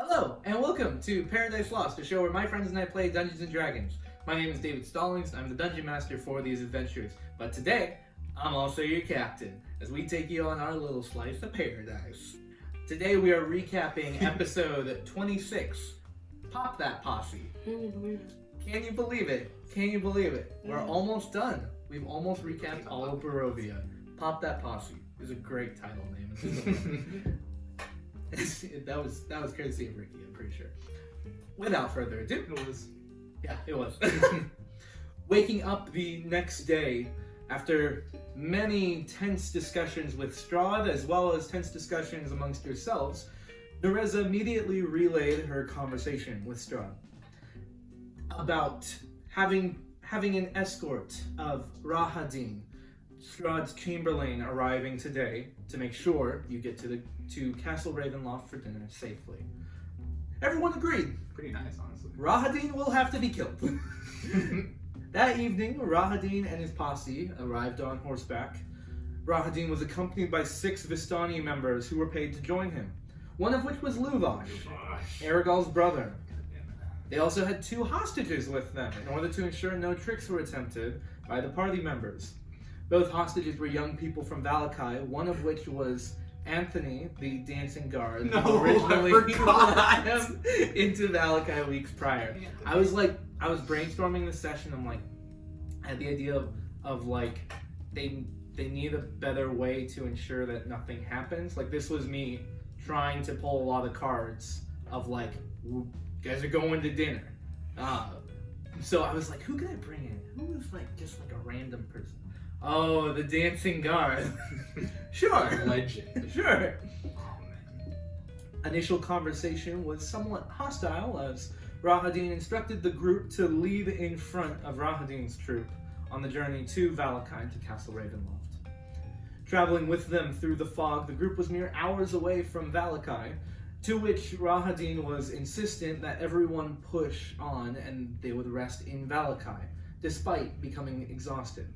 Hello, and welcome to Paradise Lost, a show where my friends and I play Dungeons & Dragons. My name is David Stallings, I'm the Dungeon Master for these adventures. But today, I'm also your captain, as we take you on our little slice of paradise. Today we are recapping episode 26, Pop That Posse. Can you believe it? Can you believe it? Can you believe it? We're almost done. We've almost recapped all of Barovia. Pop That Posse is a great title name. that was courtesy of Ricky, I'm pretty sure. Without further ado, it was. Waking up the next day after many tense discussions with Strahd, as well as tense discussions amongst yourselves, Nereza immediately relayed her conversation with Strahd about having an escort of Rahadin, Strahd's chamberlain, arriving today to make sure you get to Castle Ravenloft for dinner safely. Everyone agreed. Pretty nice, honestly. Rahadin will have to be killed. That evening, Rahadin and his posse arrived on horseback. Rahadin was accompanied by 6 Vistani members who were paid to join him, one of which was Luvash, Aragol's brother. They also had 2 hostages with them in order to ensure no tricks were attempted by the party members. Both hostages were young people from Valakai, one of which was Anthony, the dancing guard, who originally brought him into Valakai weeks prior. I was brainstorming this session. I had the idea of they need a better way to ensure that nothing happens. Like, this was me trying to pull a lot of cards of you guys are going to dinner. So I was like, who can I bring in? Who was just a random person? Oh, the dancing guard. Sure. Legend. Sure. Oh, man. Initial conversation was somewhat hostile as Rahadin instructed the group to lead in front of Rahadin's troop on the journey to Valakai to Castle Ravenloft. Traveling with them through the fog, the group was mere hours away from Valakai, to which Rahadin was insistent that everyone push on and they would rest in Valakai, despite becoming exhausted.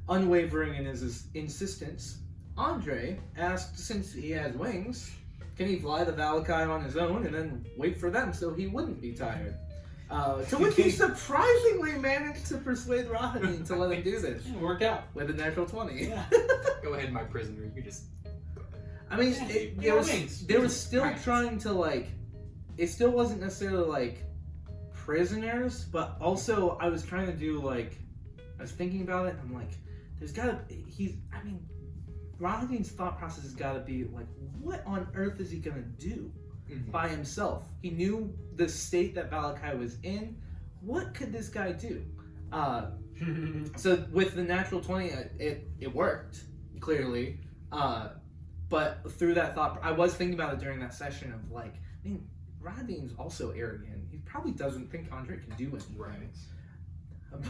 Unwavering in his insistence, Andre asked, since he has wings, can he fly to Valakai on his own and then wait for them so he wouldn't be tired? To which he surprisingly managed to persuade Rahadin to let him do this. It'll work out. With a natural 20. Yeah. Go ahead, my prisoner. You just... I mean, they were still trying to, it still wasn't necessarily, prisoners, but also I was trying to do, I was thinking about it, and I'm like, there's gotta, Rahadin's thought process has gotta be, what on earth is he gonna do by himself? He knew the state that Valakai was in. What could this guy do? So with the natural 20, it worked, clearly. But through that thought, I was thinking about it during that session of Rahadin's also arrogant. He probably doesn't think Andre can do anything. Right.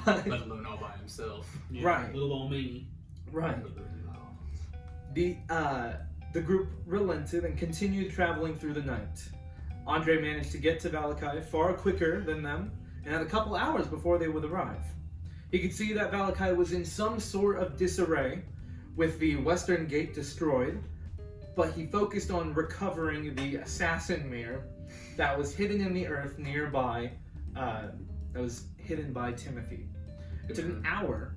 But, let alone all by himself. Yeah, right. Little old me. Right. The group relented and continued traveling through the night. Andre managed to get to Valakai far quicker than them, and had a couple hours before they would arrive. He could see that Valakai was in some sort of disarray, with the western gate destroyed, but he focused on recovering the assassin mirror that was hidden in the earth nearby, that was hidden by Timothy. It took an hour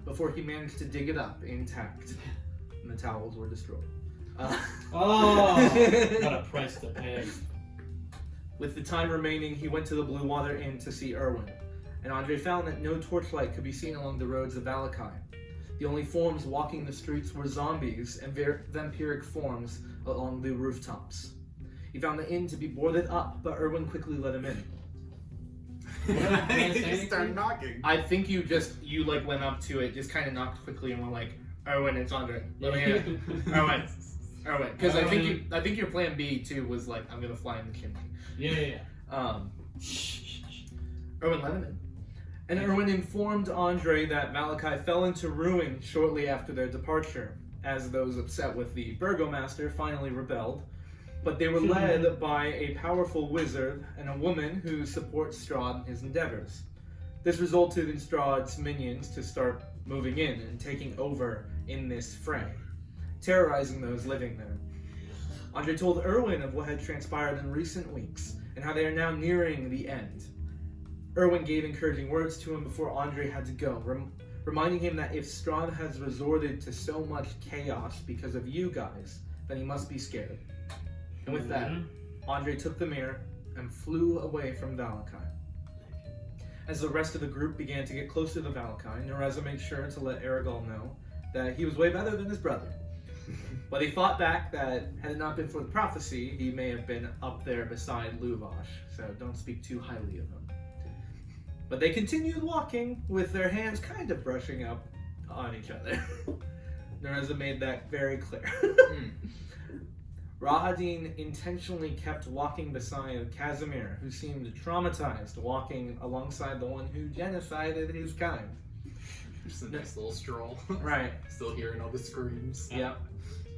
before he managed to dig it up intact, and the towels were destroyed. What a price to pay. With the time remaining, he went to the Blue Water Inn to see Erwin, and Andre found that no torchlight could be seen along the roads of Valakai. The only forms walking the streets were zombies and vampiric forms along the rooftops. He found the inn to be boarded up, but Erwin quickly let him in. You start knocking. I think you went up to it, just kind of knocked quickly, and were like, Erwin, it's Andre. Let me in. Erwin. Because I think your plan B too was I'm gonna fly in the chimney. Yeah. Erwin let him in. And Erwin informed Andre that Valakai fell into ruin shortly after their departure, as those upset with the Burgomaster finally rebelled. But they were led by a powerful wizard and a woman who supports Strahd in his endeavors. This resulted in Strahd's minions to start moving in and taking over in this fray, terrorizing those living there. Andre told Erwin of what had transpired in recent weeks and how they are now nearing the end. Erwin gave encouraging words to him before Andre had to go, reminding him that if Strahd has resorted to so much chaos because of you guys, then he must be scared. And with that, Andre took the mirror and flew away from Valakai. As the rest of the group began to get close to the Valakai, Nereza made sure to let Aragorn know that he was way better than his brother. But he fought back that had it not been for the prophecy, he may have been up there beside Luvash, so don't speak too highly of him. But they continued walking, with their hands kind of brushing up on each other. Nereza made that very clear. Rahadin intentionally kept walking beside Casimir, who seemed traumatized, walking alongside the one who genocided his kind. Just a nice little stroll. Right. Still hearing all the screams. Yep.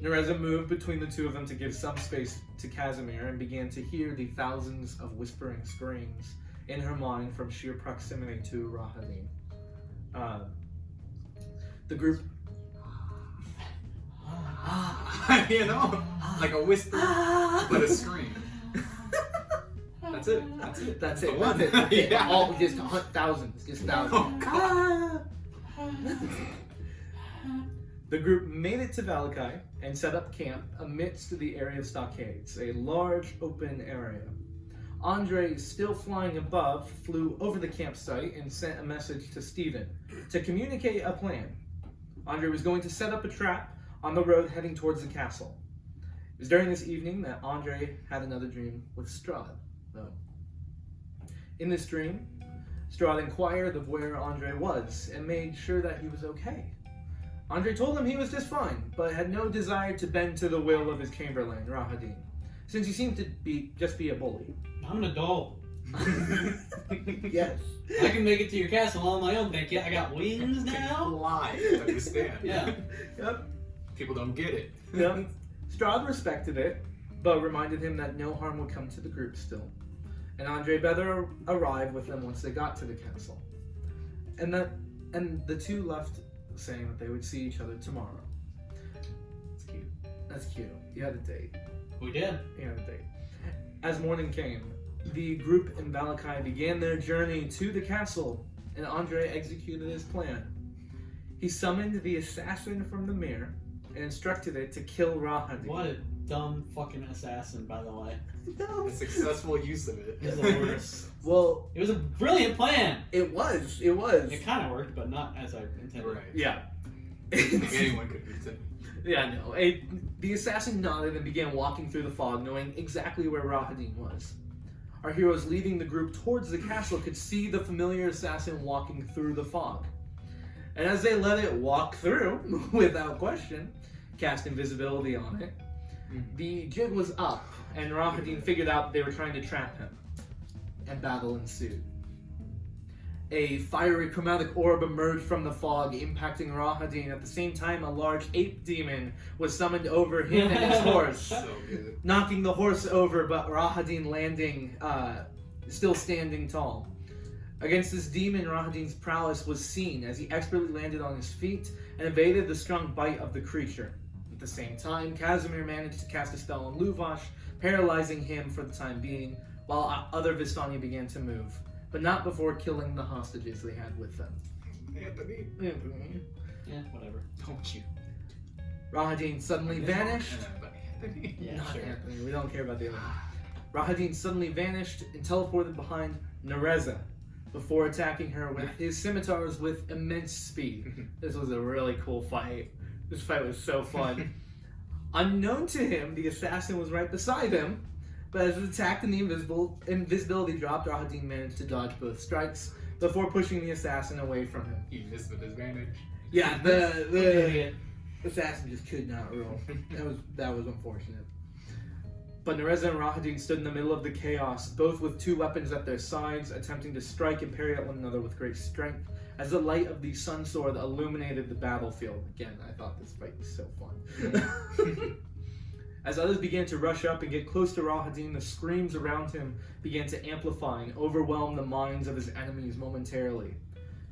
Nereza moved between the two of them to give some space to Casimir and began to hear the thousands of whispering screams in her mind from sheer proximity to Rahadin. The group... You know? Like a whisper, but a scream. That's it. That's it. That's the it. one. That's it. Yeah. All just thousands. Just thousands. Oh, The group made it to Valakai and set up camp amidst the area of stockades, a large open area. Andre, still flying above, flew over the campsite and sent a message to Stephen to communicate a plan. Andre was going to set up a trap on the road heading towards the castle. It was during this evening that Andre had another dream with Strahd, though. In this dream, Strahd inquired of where Andre was and made sure that he was okay. Andre told him he was just fine, but had no desire to bend to the will of his chamberlain, Rahadin, since he seemed to just be a bully. I'm an adult. Yes. I can make it to your castle on my own, thank you. I got wings now. Fly. Understand? Yeah. Yep. People don't get it. Yep. Strahd respected it, but reminded him that no harm would come to the group still. And Andre better arrive with them once they got to the castle. And the two left saying that they would see each other tomorrow. It's cute. That's cute. You had a date. We did. You had a date. As morning came, the group in Valakai began their journey to the castle, and Andre executed his plan. He summoned the assassin from the mirror and instructed it to kill Rahadin. What a dumb fucking assassin, by the way. The successful use of it. It's the worst. Well, It was a brilliant plan. it was. It kind of worked, but not as I intended. Right. Yeah. I think anyone could beat it. Yeah, no. The assassin nodded and began walking through the fog, knowing exactly where Rahadin was. Our heroes leading the group towards the castle could see the familiar assassin walking through the fog. And as they let it walk through, without question, cast invisibility on it, the jig was up, and Rahadin figured out they were trying to trap him. And battle ensued. A fiery chromatic orb emerged from the fog, impacting Rahadin. At the same time, a large ape demon was summoned over him and his horse, So good. knocking the horse over, but Rahadin landing, still standing tall. Against this demon, Rahadin's prowess was seen as he expertly landed on his feet and evaded the strong bite of the creature. At the same time, Casimir managed to cast a spell on Luvash, paralyzing him for the time being, while other Vistani began to move, but not before killing the hostages they had with them. Anthony. Yeah, whatever. Don't you? Rahadin suddenly vanished. But Anthony. Yeah, Not sure. Anthony, we don't care about the other one. Rahadin suddenly vanished and teleported behind Nereza before attacking her with his scimitars with immense speed. This was a really cool fight. This fight was so fun. Unknown to him, the assassin was right beside him, but as it attacked and the invisibility dropped, Rahadin managed to dodge both strikes before pushing the assassin away from him. He missed with his advantage. Yeah, the Idiot. assassin just could not roll. That was unfortunate. But Nereza and Rahadin stood in the middle of the chaos, both with two weapons at their sides, attempting to strike and parry at one another with great strength, as the light of the sun sword illuminated the battlefield. Again, I thought this fight was so fun. As others began to rush up and get close to Rahadin, the screams around him began to amplify and overwhelm the minds of his enemies momentarily.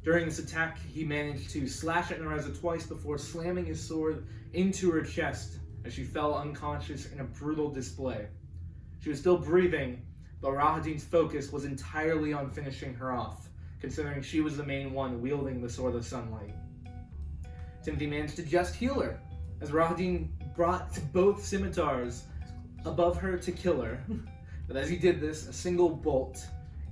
During this attack, he managed to slash at Nereza twice before slamming his sword into her chest as she fell unconscious in a brutal display. She was still breathing, but Rahadin's focus was entirely on finishing her off, considering she was the main one wielding the Sword of Sunlight. Timothy managed to just heal her, as Rahadin brought both scimitars above her to kill her. But as he did this, a single bolt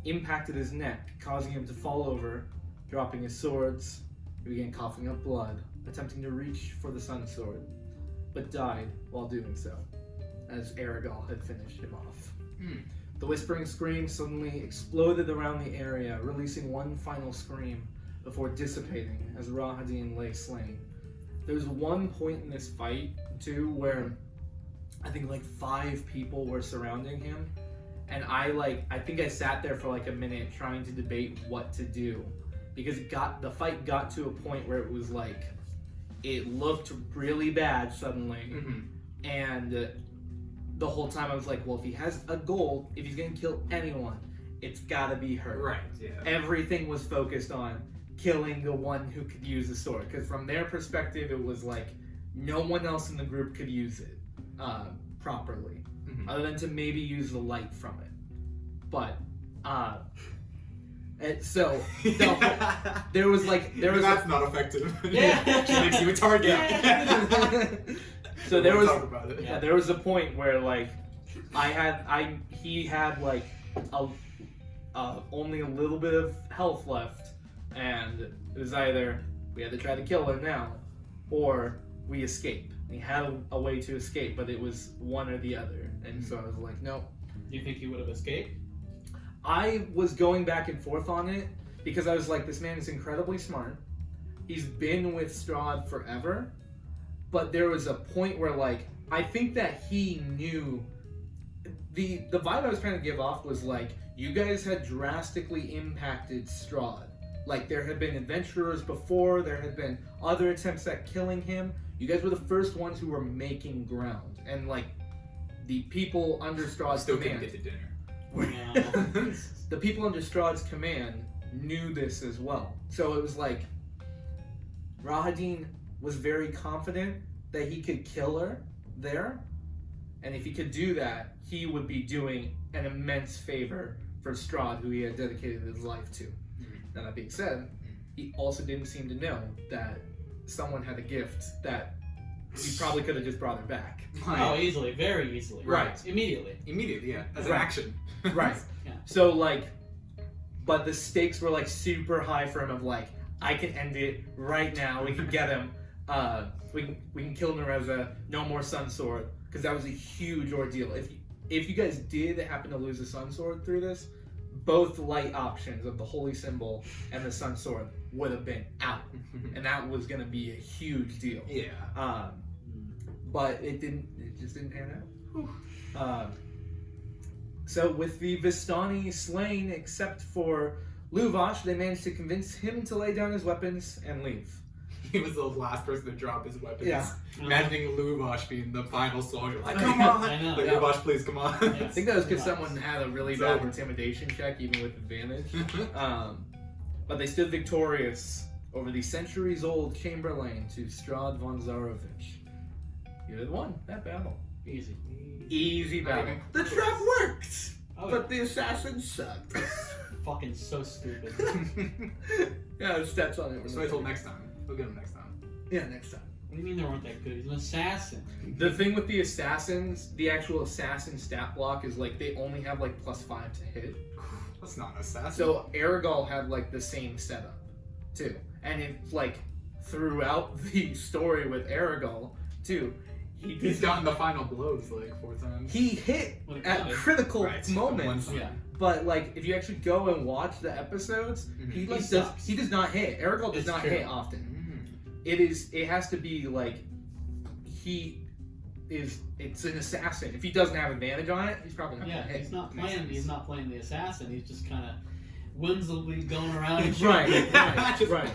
impacted his neck, causing him to fall over, dropping his swords. He began coughing up blood, attempting to reach for the Sun Sword, but died while doing so, as Aragal had finished him off. The whispering scream suddenly exploded around the area, releasing one final scream before dissipating as Rahadin lay slain. There's one point in this fight, too, where I think like 5 people were surrounding him, and I think I sat there for like a minute trying to debate what to do, because the fight got to a point where it was like, it looked really bad suddenly, and the whole time I was like, well, if he has a goal, if he's gonna kill anyone, it's gotta be her. Right, yeah. Everything was focused on killing the one who could use the sword, because from their perspective, it was like no one else in the group could use it properly, other than to maybe use the light from it. But and so there was that's not effective. Yeah. She makes you a target. Yeah. So there was a point where like he had like only a little bit of health left, and it was either we had to try to kill him now, or we escape. He had a way to escape, but it was one or the other, and so I was like, no. Do you think he would have escaped? I was going back and forth on it because I was like, this man is incredibly smart. He's been with Strahd forever, but there was a point where like I think that he knew the vibe I was trying to give off was like, you guys had drastically impacted Strahd. Like there had been adventurers before, there had been other attempts at killing him. You guys were the first ones who were making ground, and like the people under Strahd's Still command. can't get to dinner. The people under Strahd's command knew this as well. So it was like Rahadin was very confident that he could kill her there, and if he could do that, he would be doing an immense favor for Strahd, who he had dedicated his life to. Now that being said, he also didn't seem to know that someone had a gift that he probably could have just brought her back. Oh, easily, very easily. Right. Immediately. Immediately, yeah. As an action. Right. Yeah. So like, but the stakes were like super high for him of like, I can end it right now. We can get him. We can kill Nereza. No more Sun Sword, because that was a huge ordeal. If you guys did happen to lose the Sun Sword through this, both light options of the Holy Symbol and the Sun Sword would have been out, and that was going to be a huge deal. Yeah. But it didn't. It just didn't pan out. So with the Vistani slain, except for Luvash, they managed to convince him to lay down his weapons and leave. He was the last person to drop his weapons. Yeah. Imagining Luvash being the final soldier. Like, come on! I know. Like, Yeah. Luvash, please, come on. Yeah. I think that was because someone had a really It's bad over. intimidation check, even with advantage. But they stood victorious over the centuries-old Chamberlain to Strahd von Zarovich. You had won that battle. Easy. Easy Not battle. even The close. trap worked, Oh, but the assassin sucked. fucking so stupid. Yeah, the stats on it were So I told next time. We'll get him next time. Yeah, next time. What do you mean they weren't that good? He's an assassin. The thing with the assassins, the actual assassin stat block is like they only have like +5 to hit. That's not an assassin. So Aragal had like the same setup too, and it's like throughout the story with Aragal too, he's gotten the final blows like 4 times. he hit What a at guy. critical Right. moments. One Yeah. But like if you actually go and watch the episodes, he like sucks. he does not hit. Aragal does It's not true. hit often. It has to be like it's an assassin. If he doesn't have advantage on it, he's probably not Yeah, gonna hit. he's not Makes playing. sense. He's not playing the assassin. He's just kind of whimsically going around and Right. shooting. Right.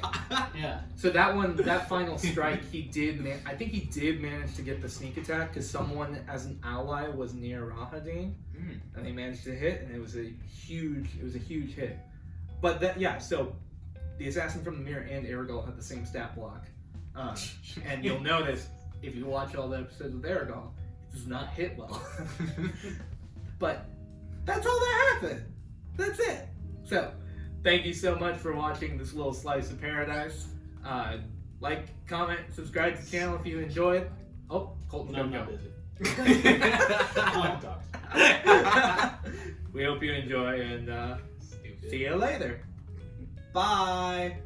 Yeah. So that final strike, he did. I think he did manage to get the sneak attack because someone as an ally was near Rahadin, and they managed to hit, and it was a huge hit. But so the assassin from the mirror and Aragal had the same stat block, and you'll notice if you watch all the episodes of Aragon, it does not hit well. But that's all that happened. That's it. So, thank you so much for watching this little slice of paradise. Like, comment, subscribe to the channel if you enjoyed. Oh, Colton's No, I'm gonna not go. busy. I want to talk. We hope you enjoy, and Stupid. see you later. Bye.